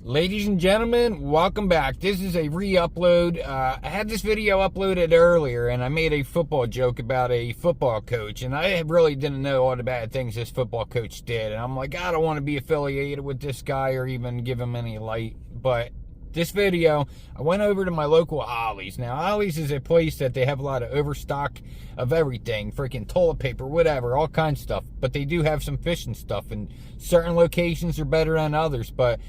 Ladies and gentlemen, welcome back. This is a re-upload. I had this video uploaded earlier and I made a football joke about a football coach, and I really didn't know all the bad things this football coach did, and I'm like, I don't want to be affiliated with this guy or even give him any light. But this video, I went over to my local Ollie's. Now, Ollie's is a place that they have a lot of overstock of everything, freaking toilet paper, whatever, all kinds of stuff. But they do have some fishing stuff, and certain locations are better than others. But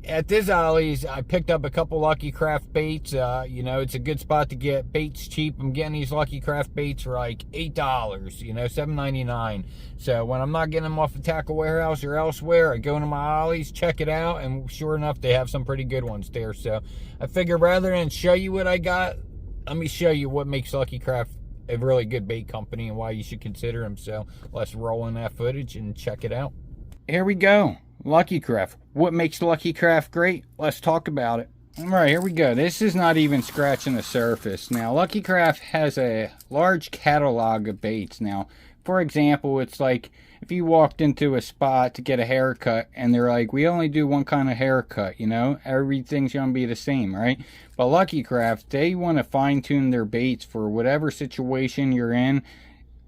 at this Ollie's, I picked up a couple Lucky Craft baits. It's a good spot to get baits cheap. I'm getting these Lucky Craft baits for like $8, $7.99. So when I'm not getting them off the Tackle Warehouse or elsewhere, I go into my Ollie's, check it out, and sure enough, they have some pretty good ones there. So I figure rather than show you what I got, let me show you what makes Lucky Craft a really good bait company and why you should consider them. So let's roll in that footage and check it out. Here we go. Lucky Craft. What makes Lucky Craft great? Let's talk about it. Alright, here we go. This is not even scratching the surface. Now, Lucky Craft has a large catalog of baits. Now, for example, it's like if you walked into a spot to get a haircut and they're like, we only do one kind of haircut, everything's going to be the same, right? But Lucky Craft, they want to fine-tune their baits for whatever situation you're in,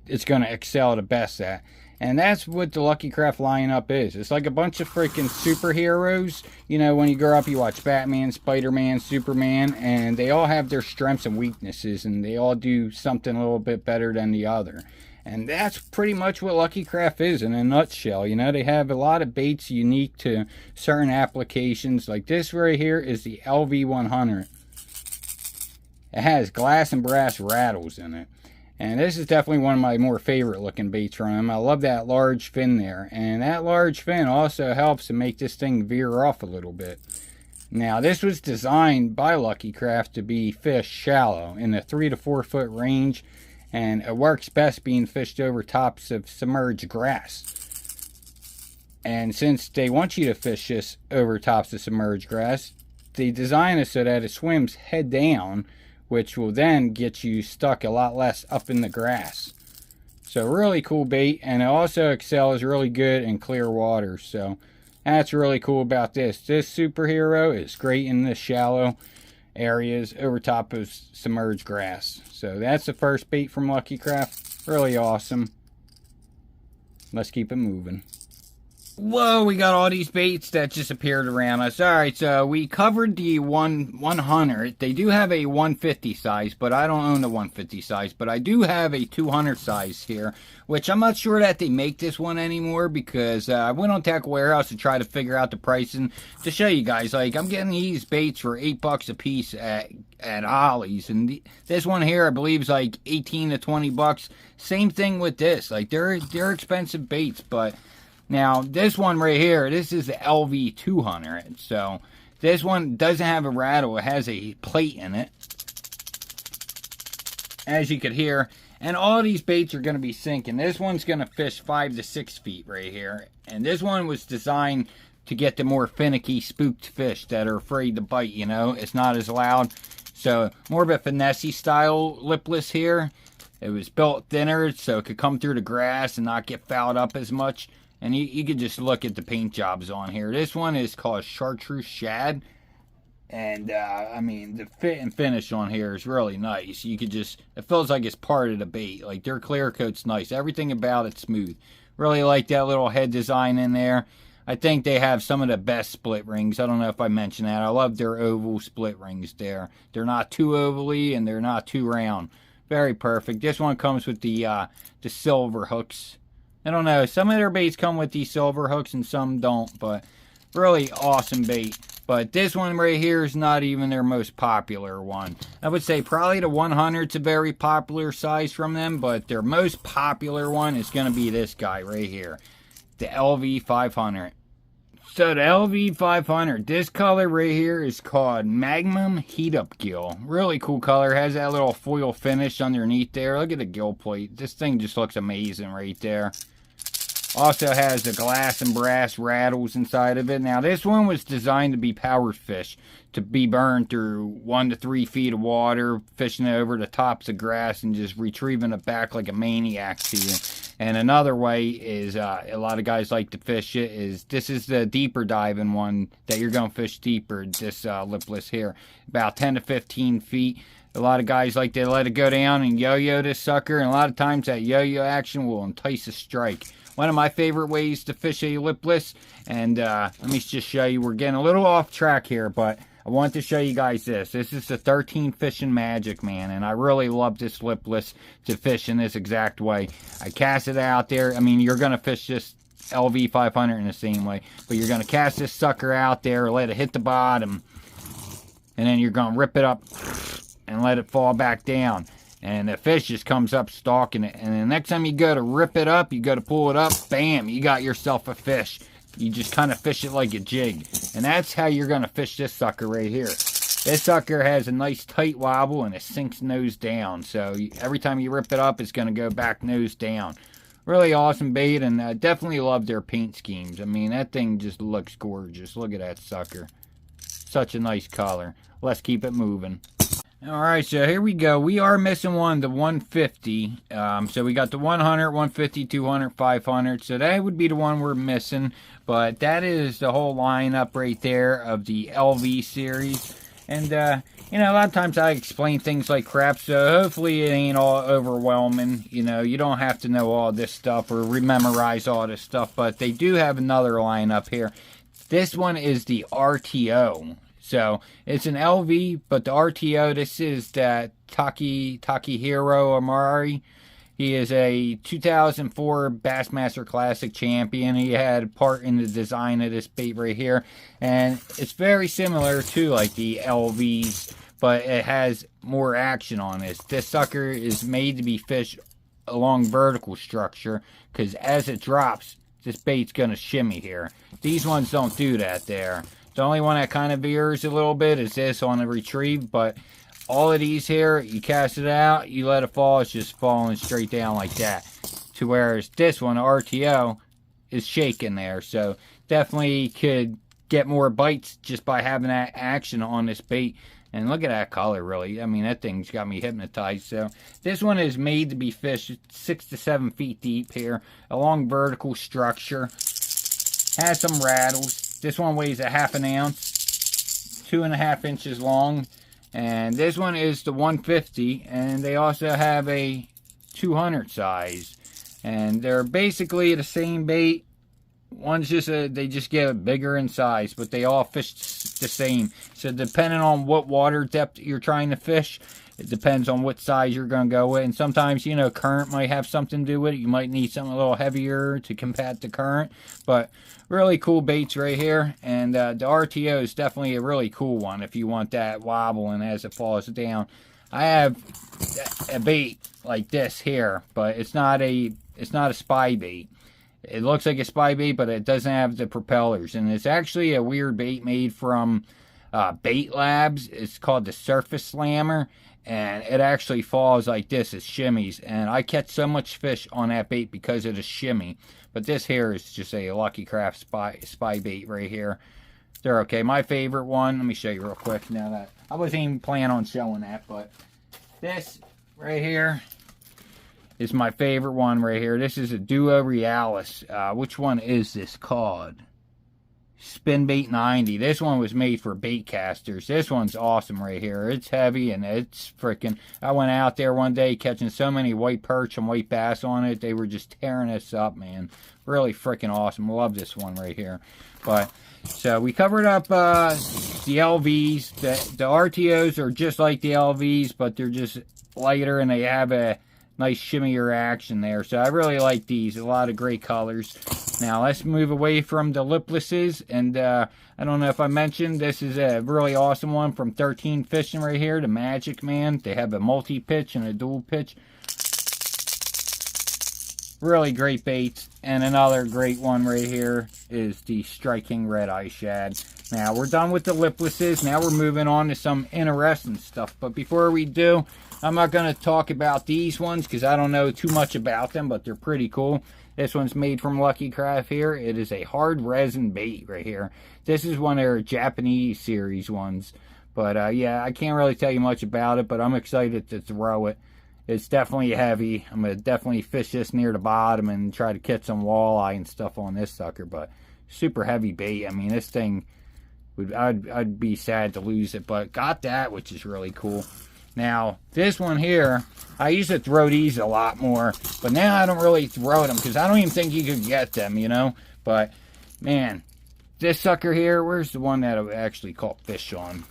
it's going to excel the best at. And that's what the Lucky Craft lineup is. It's like a bunch of freaking superheroes. When you grow up, you watch Batman, Spider-Man, Superman, and they all have their strengths and weaknesses, and they all do something a little bit better than the other. And that's pretty much what Lucky Craft is in a nutshell. They have a lot of baits unique to certain applications. Like this right here is the LV100. It has glass and brass rattles in it. And this is definitely one of my more favorite looking baits from them. I love that large fin there. And that large fin also helps to make this thing veer off a little bit. Now, this was designed by Lucky Craft to be fished shallow in the 3 to 4 foot range. And it works best being fished over tops of submerged grass. And since they want you to fish this over tops of submerged grass, they design it so that it swims head down, which will then get you stuck a lot less up in the grass. So really cool bait, and it also excels really good in clear water. So that's really cool about this. This superhero is great in the shallow areas over top of submerged grass. So that's the first bait from Lucky Craft. Really awesome. Let's keep it moving. Whoa, we got all these baits that just appeared around us. Alright, so we covered the 100. They do have a 150 size, but I don't own the 150 size. But I do have a 200 size here, which I'm not sure that they make this one anymore, because I went on Tackle Warehouse to try to figure out the pricing to show you guys. Like, I'm getting these baits for $8 a piece at Ollie's, and this one here I believe is like 18 to 20 bucks. Same thing with this. Like, they're expensive baits, but now, this one right here, this is the LV200. So, this one doesn't have a rattle. It has a plate in it, as you could hear. And all these baits are going to be sinking. This one's going to fish 5 to 6 feet right here. And this one was designed to get the more finicky, spooked fish that are afraid to bite, It's not as loud. So, more of a finesse style lipless here. It was built thinner so it could come through the grass and not get fouled up as much. And you can just look at the paint jobs on here. This one is called Chartreuse Shad. And, the fit and finish on here is really nice. You could just, it feels like it's part of the bait. Like, their clear coat's nice. Everything about it's smooth. Really like that little head design in there. I think they have some of the best split rings. I don't know if I mentioned that. I love their oval split rings there. They're not too ovally and they're not too round. Very perfect. This one comes with the silver hooks. I don't know, some of their baits come with these silver hooks and some don't, but really awesome bait. But this one right here is not even their most popular one. I would say probably the 100's a very popular size from them, but their most popular one is going to be this guy right here, the LV500. So the LV500, this color right here is called Magnum Heat Up Gill. Really cool color, has that little foil finish underneath there. Look at the gill plate. This thing just looks amazing right there. Also has the glass and brass rattles inside of it. Now, this one was designed to be power fish, to be burned through 1 to 3 feet of water, fishing over the tops of grass and just retrieving it back like a maniac to you. And another way is a lot of guys like to fish it is this is the deeper diving one that you're going to fish deeper, this lipless here, about 10 to 15 feet. A lot of guys like to let it go down and yo-yo this sucker, and a lot of times that yo-yo action will entice a strike. One of my favorite ways to fish a lipless, and let me just show you, we're getting a little off track here, but I want to show you guys this. This is the 13 Fishing Magic, man, and I really love this lipless to fish in this exact way. I cast it out there. I mean, you're going to fish this LV 500 in the same way, but you're going to cast this sucker out there, let it hit the bottom, and then you're going to rip it up and let it fall back down. And the fish just comes up stalking it. And the next time you go to rip it up, you go to pull it up, bam, you got yourself a fish. You just kind of fish it like a jig. And that's how you're going to fish this sucker right here. This sucker has a nice tight wobble and it sinks nose down. So every time you rip it up, it's going to go back nose down. Really awesome bait, and I definitely love their paint schemes. I mean, that thing just looks gorgeous. Look at that sucker. Such a nice color. Let's keep it moving. Alright, so here we go. We are missing one, the 150. So we got the 100, 150, 200, 500. So that would be the one we're missing. But that is the whole lineup right there of the LV series. And, you know, a lot of times I explain things like crap, so hopefully it ain't all overwhelming. You know, you don't have to know all this stuff or memorize all this stuff. But they do have another lineup here. This one is the RTO. So, it's an LV, but the RTO, this is that Takahiro Amari. He is a 2004 Bassmaster Classic champion. He had part in the design of this bait right here. And it's very similar to like the LVs, but it has more action on this. This sucker is made to be fished along vertical structure, because as it drops, this bait's going to shimmy here. These ones don't do that there. The only one that kind of veers a little bit is this on the retrieve, but all of these here, you cast it out, you let it fall, it's just falling straight down like that. To whereas this one, RTO, is shaking there. So definitely could get more bites just by having that action on this bait. And look at that color, really. I mean, that thing's got me hypnotized. So this one is made to be fished 6 to 7 feet deep here, along vertical structure. Has some rattles. This one weighs a half an ounce, 2.5 inches long. And this one is the 150, and they also have a 200 size. And they're basically the same bait. One's just they just get bigger in size, but they all fish the same. So depending on what water depth you're trying to fish, it depends on what size you're going to go with. And sometimes, you know, current might have something to do with it. You might need something a little heavier to combat the current. But really cool baits right here. And the RTO is definitely a really cool one if you want that wobbling as it falls down. I have a bait like this here, but it's not a spy bait. It looks like a spy bait, but it doesn't have the propellers. And it's actually a weird bait made from Bait Labs. It's called the Surface Slammer. And it actually falls like this. It shimmies. And I catch so much fish on that bait because of the shimmy. But this here is just a Lucky Craft spy bait right here. They're okay. My favorite one, let me show you real quick now that I wasn't even planning on showing that, but this right here is my favorite one right here. This is a Duo Realis. Which one is this called? Spin Bait 90. This one was made for bait casters. This one's awesome right here. It's heavy and it's freaking... I went out there one day catching so many white perch and white bass on it. They were just tearing us up, man. Really freaking awesome. Love this one right here. But, so we covered up the LVs. The RTOs are just like the LVs, but they're just lighter and they have a nice shimmier action there. So I really like these. A lot of great colors. Now let's move away from the liplesses. And I don't know if I mentioned, this is a really awesome one from 13 Fishing right here. The Magic Man. They have a multi-pitch and a dual pitch. Really great baits. And another great one right here is the Striking Red Eye Shad. Now we're done with the liplesses. Now we're moving on to some interesting stuff. But before we do, I'm not going to talk about these ones because I don't know too much about them, but they're pretty cool. This one's made from Lucky Craft here. It is a hard resin bait right here. This is one of their Japanese series ones. But yeah, I can't really tell you much about it, but I'm excited to throw it. it's definitely heavy. I'm going to definitely fish this near the bottom and try to catch some walleye and stuff on this sucker. But super heavy bait. I mean, this thing, I'd be sad to lose it. But got that, which is really cool. Now, this one here, I used to throw these a lot more. But now I don't really throw them because I don't even think you could get them, you know. But, man, this sucker here, where's the one that I actually caught fish on?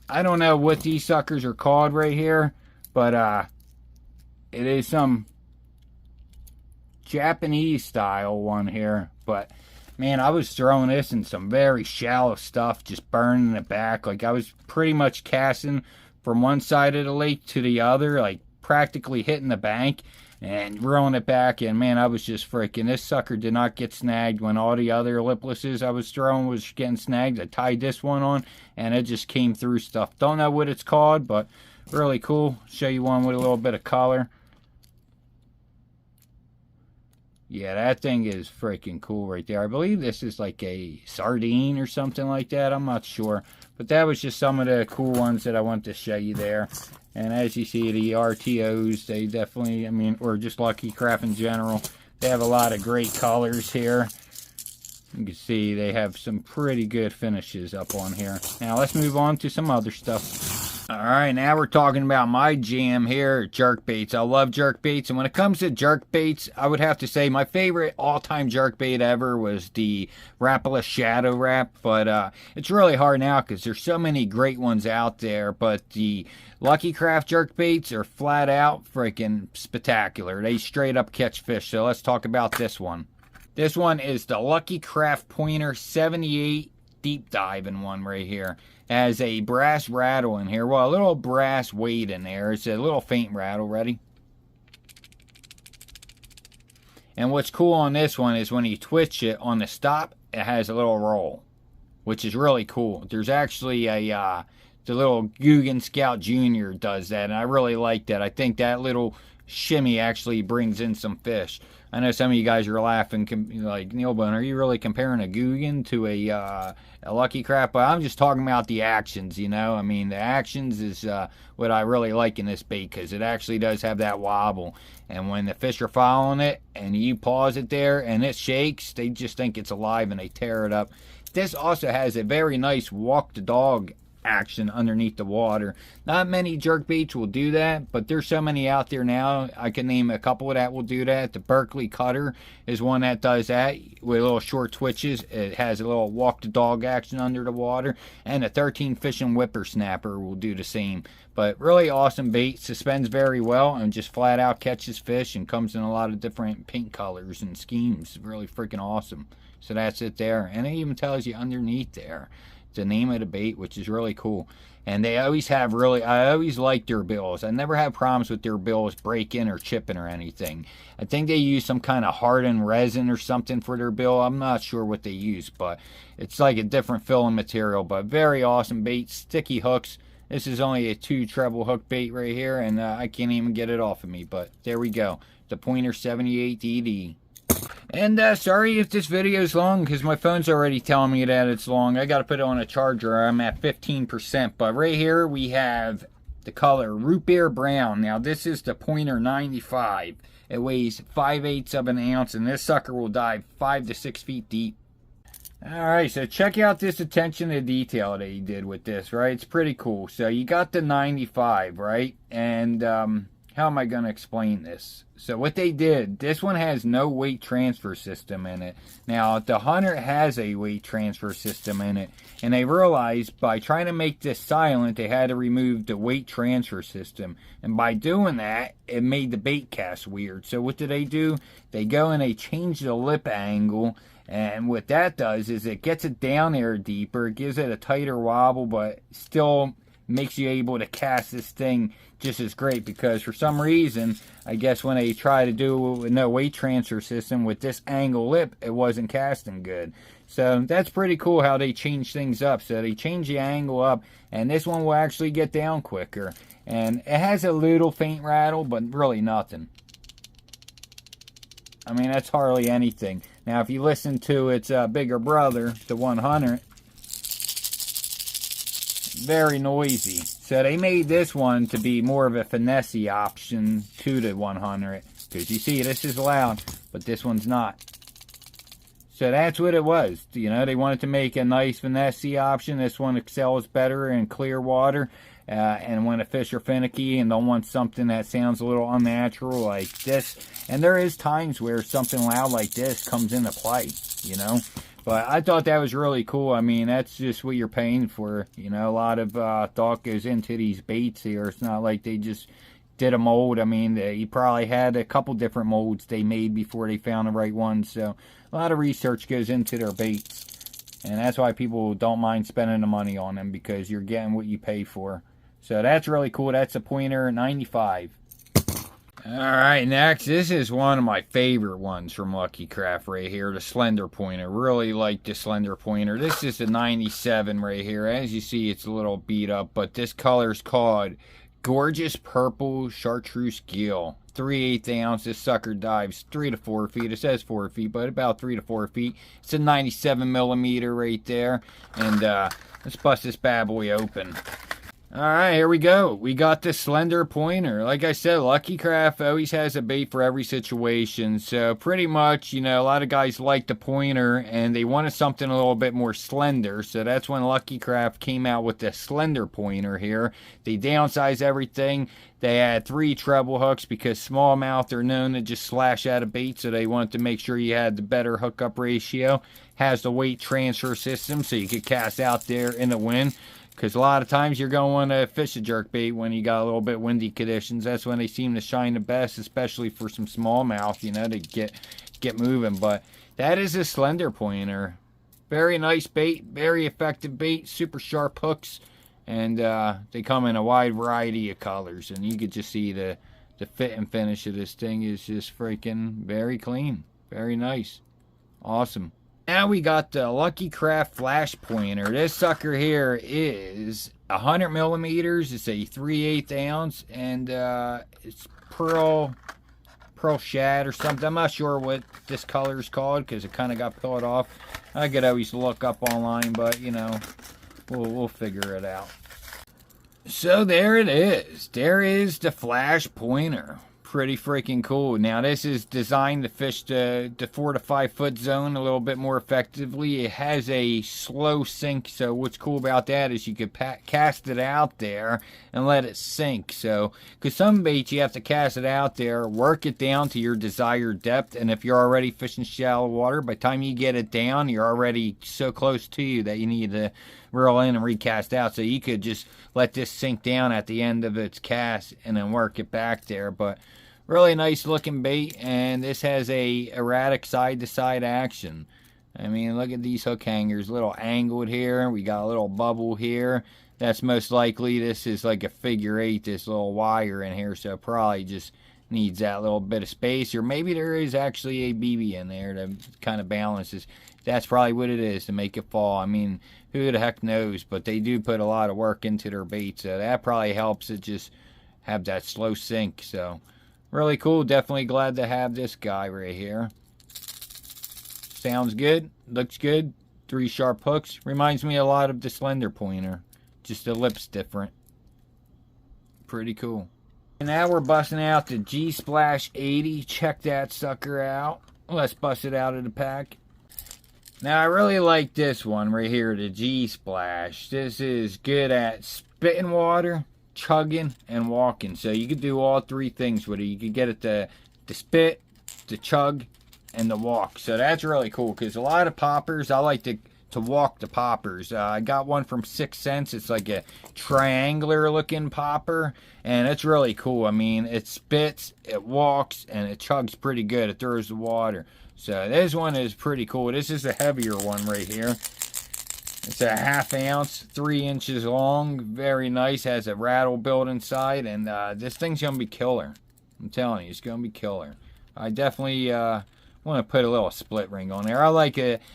I don't know what these suckers are called right here, but it is some Japanese style one here. But man, I was throwing this in some very shallow stuff, just burning it back. Like I was pretty much casting from one side of the lake to the other, like practically hitting the bank and reeling it back. And man, I was just freaking, this sucker did not get snagged when all the other liplesses I was throwing was getting snagged. I tied this one on and it just came through stuff. Don't know what it's called, but really cool. Show you one with a little bit of color. Yeah, that thing is freaking cool right there. I believe this is like a sardine or something like that. I'm not sure. But that was just some of the cool ones that I wanted to show you there. And as you see, the RTOs, they definitely, I mean, or just Lucky Craft in general, they have a lot of great colors here. You can see they have some pretty good finishes up on here. Now let's move on to some other stuff. Alright, now we're talking about my jam here, jerk baits. I love jerk baits, and when it comes to jerk baits, I would have to say my favorite all-time jerk bait ever was the Rapala Shadow Wrap, but it's really hard now because there's so many great ones out there, but the Lucky Craft jerk baits are flat out freaking spectacular. They straight up catch fish, so let's talk about this one. This one is the Lucky Craft Pointer 78 deep diving one right here. It has a brass rattle in here. Well, a little brass weight in there. It's a little faint rattle. Ready? And what's cool on this one is when you twitch it on the stop, it has a little roll, which is really cool. There's actually a the little Guggen Scout Jr. does that, and I really like that. I think that little shimmy actually brings in some fish. I know some of you guys are laughing, like, Neil Bone, are you really comparing a Guggen to a Lucky Craft? But I'm just talking about the actions, you know. I mean, the actions is what I really like in this bait, because it actually does have that wobble. And when the fish are following it, and you pause it there, and it shakes, they just think it's alive, and they tear it up. This also has a very nice walk the dog action underneath the water. Not many jerk baits will do that, but there's so many out there now. I can name a couple that will do that. The Berkeley Cutter is one that does that with little short twitches. It has a little walk the dog action under the water, and the 13 Fishing Whippersnapper will do the same. But really awesome bait, suspends very well and just flat out catches fish, and comes in a lot of different paint colors and schemes. Really freaking awesome. So that's it there, and it even tells you underneath there the name of the bait, which is really cool. And they always have I always like their bills. I never have problems with their bills breaking or chipping or anything. I think they use some kind of hardened resin or something for their bill. I'm not sure what they use, but it's like a different filling material. But very awesome bait, sticky hooks. This is only a 2 treble hook bait right here, and I can't even get it off of me, but there we go. The Pointer 78 DD. And sorry if this video is long, because my phone's already telling me that it's long. I got to put it on a charger. I'm at 15%. But right here we have the color Root Beer Brown. Now this is the Pointer 95. It weighs 5/8 of an ounce, and this sucker will dive 5 to 6 feet deep. Alright, so check out this attention to detail that he did with this, right? It's pretty cool. So you got the 95, right? And how am I going to explain this? So what they did, this one has no weight transfer system in it. Now, the Hunter has a weight transfer system in it. And they realized by trying to make this silent, they had to remove the weight transfer system. And by doing that, it made the bait cast weird. So what do? They go and they change the lip angle. And what that does is it gets it down there deeper. It gives it a tighter wobble, but still makes you able to cast this thing just as great, because for some reason, I guess when they try to do with no weight transfer system with this angle lip, it wasn't casting good. So that's pretty cool how they change things up. So they change the angle up, and this one will actually get down quicker. And it has a little faint rattle, but really nothing. I mean, that's hardly anything. Now, if you listen to its bigger brother, the 100, very noisy. So they made this one to be more of a finesse option to the 100. Because you see, this is loud, but this one's not. So that's what it was. You know, they wanted to make a nice finesse option. This one excels better in clear water. And when the fish are finicky and don't want something that sounds a little unnatural like this. And there is times where something loud like this comes into play, you know. But I thought that was really cool. I mean, that's just what you're paying for. You know, a lot of thought goes into these baits here. It's not like they just did a mold. I mean, he probably had a couple different molds they made before they found the right one. So a lot of research goes into their baits. And that's why people don't mind spending the money on them, because you're getting what you pay for. So that's really cool. That's a Pointer 95. Alright, next, this is one of my favorite ones from Lucky Craft right here, the Slender Pointer. Really like the Slender Pointer. This is a 97 right here. As you see, it's a little beat up, but this color is called Gorgeous Purple Chartreuse Gill. 3/8 ounce. This sucker dives 3 to 4 feet. It says 4 feet, but about 3 to 4 feet. It's a 97 millimeter right there. And let's bust this bad boy open. Alright, here we go. We got the Slender Pointer. Like I said, Lucky Craft always has a bait for every situation. So pretty much, you know, a lot of guys like the Pointer and they wanted something a little bit more slender. So that's when Lucky Craft came out with the Slender Pointer here. They downsized everything. They had 3 treble hooks because smallmouth are known to just slash out of bait. So they wanted to make sure you had the better hookup ratio. Has the weight transfer system so you could cast out there in the wind. Because a lot of times you're going to fish a jerkbait when you got a little bit windy conditions. That's when they seem to shine the best, especially for some smallmouth, you know, to get moving. But that is a Slender Pointer. Very nice bait, very effective bait, super sharp hooks. And they come in a wide variety of colors. And you could just see the fit and finish of this thing is just freaking very clean. Very nice. Awesome. Now we got the Lucky Craft Flash Pointer. This sucker here is 100 millimeters. It's a 3/8 ounce, and it's pearl shad or something. I'm not sure what this color is called because it kind of got peeled off. I could always look up online, but you know, we'll figure it out. So there it is. There is the Flash Pointer. Pretty freaking cool. Now this is designed to fish the 4 to 5 foot zone a little bit more effectively. It has a slow sink, so what's cool about that is you could cast it out there and let it sink. So because some baits you have to cast it out there, work it down to your desired depth, and if you're already fishing shallow water, by the time you get it down, you're already so close to you that you need to reel in and recast out. So you could just let this sink down at the end of its cast and then work it back there. But really nice looking bait, and this has a erratic side to side action. I mean, look at these hook hangers, a little angled here. We got a little bubble here. That's most likely, this is like a figure 8, this little wire in here, so probably just needs that little bit of space, or maybe there is actually a BB in there that kind of balances. That's probably what it is to make it fall. I mean, who the heck knows, but they do put a lot of work into their bait, so that probably helps it just have that slow sink. So really cool. Definitely glad to have this guy right here. Sounds good. Looks good. 3 sharp hooks. Reminds me a lot of the Slender Pointer. Just the lip's different. Pretty cool. And now we're busting out the G-Splash 80. Check that sucker out. Let's bust it out of the pack. Now I really like this one right here, the G-Splash. This is good at spitting water, chugging, and walking. So you could do all 3 things with it. You could get it to spit, to chug, and to walk. So that's really cool, because a lot of poppers, I like to walk the poppers. I got one from 6 Cents. It's like a triangular looking popper, and it's really cool. I mean, it spits, it walks, and it chugs pretty good. It throws the water. So this one is pretty cool. This is a heavier one right here. It's a 1/2 ounce, 3 inches long. Very nice. Has a rattle built inside, and this thing's gonna be killer. I'm telling you, it's gonna be killer. I definitely want to put a little split ring on there. I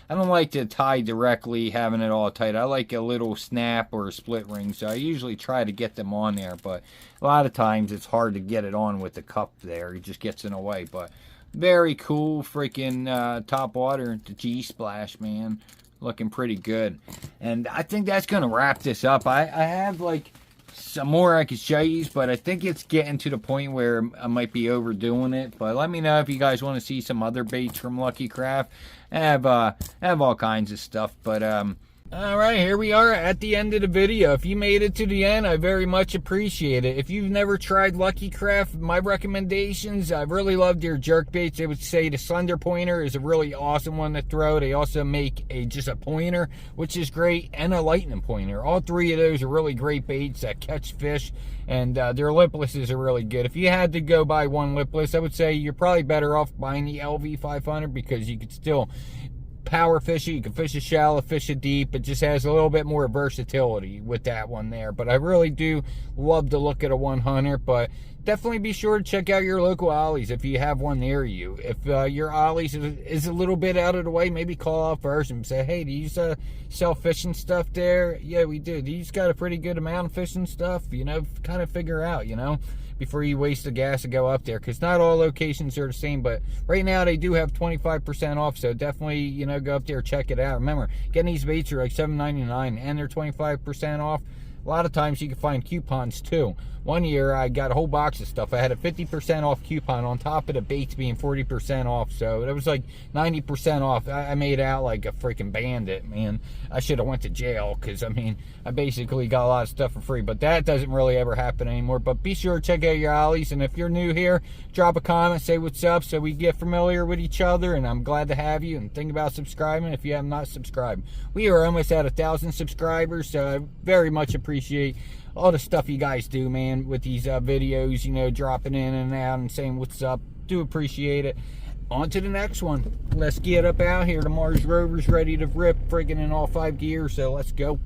don't like to tie directly, having it all tight. I like a little snap or a split ring, so I usually try to get them on there, but a lot of times it's hard to get it on with the cup there. It just gets in the way. But very cool freaking top water, the G-Splash, man. looking pretty good. And I think that's going to wrap this up. I have like some more I could show you, but I think it's getting to the point where I might be overdoing it. But let me know if you guys want to see some other baits from Lucky Craft. I have all kinds of stuff. But all right, here we are at the end of the video. If you made it to the end, I very much appreciate it. If you've never tried Lucky Craft, my recommendations, I really loved their jerk baits. I would say the slender pointer is a really awesome one to throw. They also make just a pointer, which is great, and a lightning pointer. All three of those are really great baits that catch fish, and their liplesses are really good. If you had to go buy one lipless, I would say you're probably better off buying the LV500 because you could still power fish it. You can fish it shallow, fish it deep. It just has a little bit more versatility with that one there. But I really do love to look at a 100. But definitely be sure to check out your local ollies if you have one near you. If your ollies is a little bit out of the way, maybe call out first and say, hey, do you sell fishing stuff there? Yeah, we do. Do you got a pretty good amount of fishing stuff? You know, kind of figure out, you know, before you waste the gas to go up there, because not all locations are the same. But right now they do have 25% off, so definitely, you know, go up there, check it out. Remember, getting these baits are like $7.99 and they're 25% off. A lot of times you can find coupons too. One year I got a whole box of stuff. I had a 50% off coupon on top of the baits being 40% off. So it was like 90% off. I made out like a freaking bandit, man. I should have went to jail because, I mean, I basically got a lot of stuff for free. But that doesn't really ever happen anymore. But be sure to check out your ollies. And if you're new here, drop a comment, say what's up so we get familiar with each other. And I'm glad to have you. And think about subscribing if you have not subscribed. We are almost at 1,000 subscribers. So I very much appreciate all the stuff you guys do, man, with these videos, you know, dropping in and out and saying what's up. Do appreciate it. On to the next one. Let's get up out here. The Mars Rover's ready to rip, friggin' in all 5 gears, so let's go.